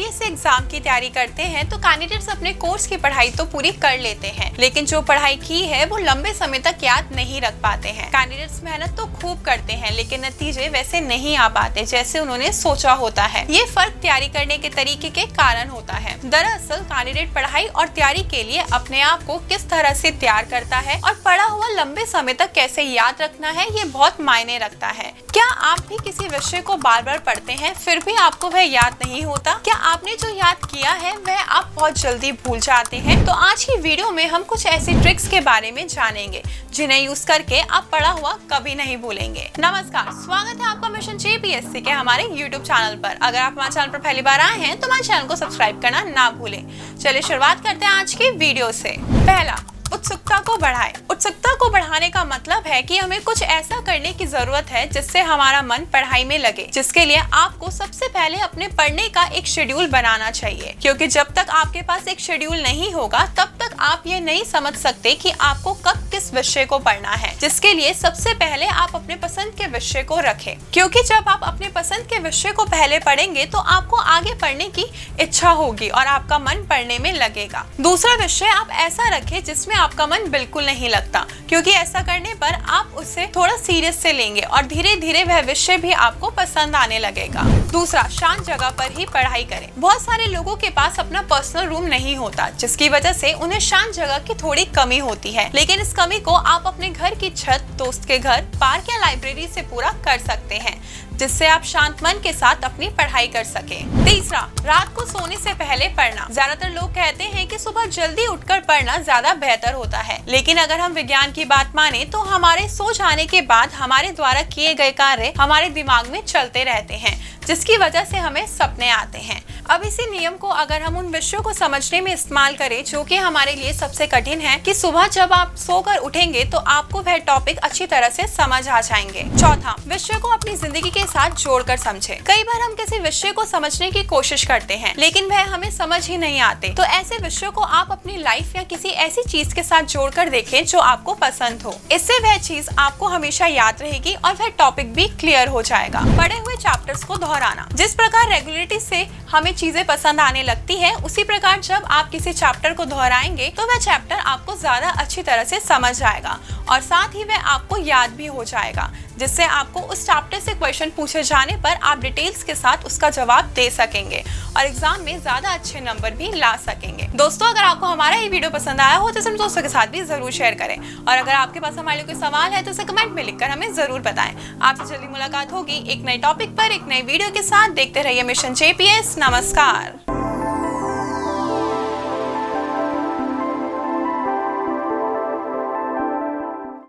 UPSC exam की तैयारी करते हैं तो कैंडिडेट्स अपने कोर्स की पढ़ाई तो पूरी कर लेते हैं, लेकिन जो पढ़ाई की है वो लंबे समय तक याद नहीं रख पाते हैं। कैंडिडेट्स मेहनत तो खूब करते हैं लेकिन नतीजे वैसे नहीं आ पाते जैसे उन्होंने सोचा होता है। ये फर्क तैयारी करने के तरीके के कारण होता है। दरअसल कैंडिडेट पढ़ाई और तैयारी के लिए अपने आप को किस तरह से तैयार करता है और पढ़ा हुआ लंबे समय तक कैसे याद रखना है, ये बहुत मायने रखता है। क्या आप भी किसी विषय को बार बार पढ़ते हैं फिर भी आपको वह याद नहीं होता? क्या आपने जो याद किया है वह आप बहुत जल्दी भूल जाते हैं? तो आज की वीडियो में हम कुछ ऐसी ट्रिक्स के बारे में जानेंगे जिन्हें यूज करके आप पढ़ा हुआ कभी नहीं भूलेंगे। नमस्कार, स्वागत है आपका मिशन जेपीएससी के हमारे यूट्यूब चैनल पर। अगर आप हमारे चैनल पर पहली बार आए हैं तो हमारे चैनल को सब्सक्राइब करना ना भूलें। चलिए शुरुआत करते हैं आज की वीडियो से। पहला, उत्सुकता को बढ़ाएं। उत्सुकता को बढ़ाने का मतलब है कि हमें कुछ ऐसा करने की जरूरत है जिससे हमारा मन पढ़ाई में लगे, जिसके लिए आपको सबसे पहले अपने पढ़ने का एक शेड्यूल बनाना चाहिए, क्योंकि जब तक आपके पास एक शेड्यूल नहीं होगा तब तक आप ये नहीं समझ सकते कि आपको कब किस विषय को पढ़ना है। जिसके लिए सबसे पहले आप अपने पसंद के विषय को रखें, क्योंकि जब आप अपने पसंद के विषय को पहले पढ़ेंगे तो आपको आगे पढ़ने की इच्छा होगी और आपका मन पढ़ने में लगेगा। दूसरा विषय आप ऐसा रखें जिसमें आपका मन बिल्कुल नहीं लगता, क्योंकि ऐसा करने पर आप उसे थोड़ा सीरियस से लेंगे और धीरे धीरे वह विषय भी आपको पसंद आने लगेगा। दूसरा, शांत जगह पर ही पढ़ाई करें। बहुत सारे लोगों के पास अपना पर्सनल रूम नहीं होता, जिसकी वजह से उन्हें शांत जगह की थोड़ी कमी होती है, लेकिन इस कमी को आप अपने घर की छत, दोस्त के घर, पार्क या लाइब्रेरी से पूरा कर सकते हैं, जिससे आप शांत मन के साथ अपनी पढ़ाई कर सकें। तीसरा, रात को सोने से पहले पढ़ना। ज्यादातर लोग कहते हैं कि सुबह जल्दी उठकर पढ़ना ज्यादा बेहतर होता है, लेकिन अगर हम विज्ञान की बात माने तो हमारे सो जाने के बाद हमारे द्वारा किए गए कार्य हमारे दिमाग में चलते रहते हैं, जिसकी वजह से हमें सपने आते हैं। अब इसी नियम को अगर हम उन विषयों को समझने में इस्तेमाल करें जो कि हमारे लिए सबसे कठिन है, कि सुबह जब आप सोकर उठेंगे तो आपको वह टॉपिक अच्छी तरह से समझ आ जाएंगे। चौथा, विषय को अपनी जिंदगी के साथ जोड़कर समझें। कई बार हम किसी विषय को समझने की कोशिश करते हैं लेकिन वह हमें समझ ही नहीं आते, तो ऐसे विषयों को आप अपनी लाइफ या किसी ऐसी चीज के साथ जोड़कर देखें जो आपको पसंद हो। इससे वह चीज आपको हमेशा याद रहेगी और वह टॉपिक भी क्लियर हो जाएगा। पढ़े हुए चैप्टर्स को दोहराना। जिस प्रकार रेगुलरिटी से हमें चीजें पसंद आने लगती है, उसी प्रकार जब आप किसी चैप्टर को दोहराएंगे तो वह चैप्टर आपको ज्यादा अच्छी तरह से समझ आएगा और साथ ही वह आपको याद भी हो जाएगा, जिससे आपको उस चैप्टर से क्वेश्चन पूछे जाने पर आप डिटेल्स के साथ उसका जवाब दे सकेंगे और एग्जाम में ज्यादा अच्छे नंबर भी ला सकेंगे। दोस्तों, अगर आपको हमारा ये वीडियो पसंद आया हो तो इसे दोस्तों के साथ भी जरूर शेयर करें, और अगर आपके पास हमारे लिए कोई सवाल है तो उसे कमेंट में लिखकर हमें जरूर बताएं। आपसे जल्दी मुलाकात होगी एक नए टॉपिक पर, एक नए वीडियो के साथ। देखते रहिए मिशन जेपीएस। नमस्कार।